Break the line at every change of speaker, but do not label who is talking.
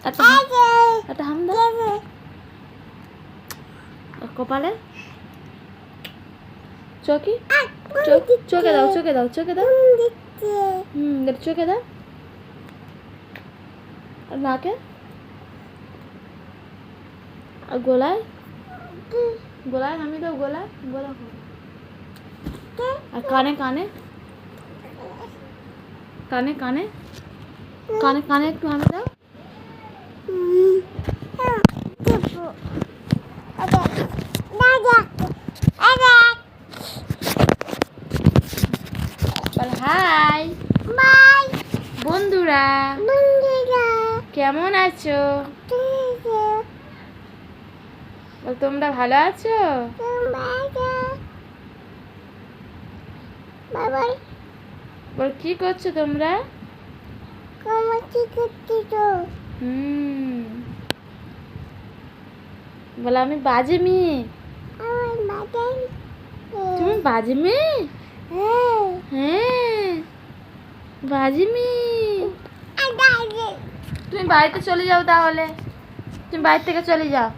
একটা হাম দাও কপালে চোখে চোখে দাও চোখে দাও চোখে দাও চোখে দাও আর নাকে আর গলায় গলায় হামি দাও গলায় গলা আর কানে কানে কানে কানে কানে কানে একটু হামি দাও হাই বন্ধুরা কেমন আছো তোমরা ভালো আছো বল কি করছো তোমরা বলো আমি বাজে মেয়ে তুমি বাজে মেয়ে হ্যাঁ বাজে মেয়ে তুমি বাড়িতে চলে যাও তাহলে তুমি বাড়ি থেকে চলে যাও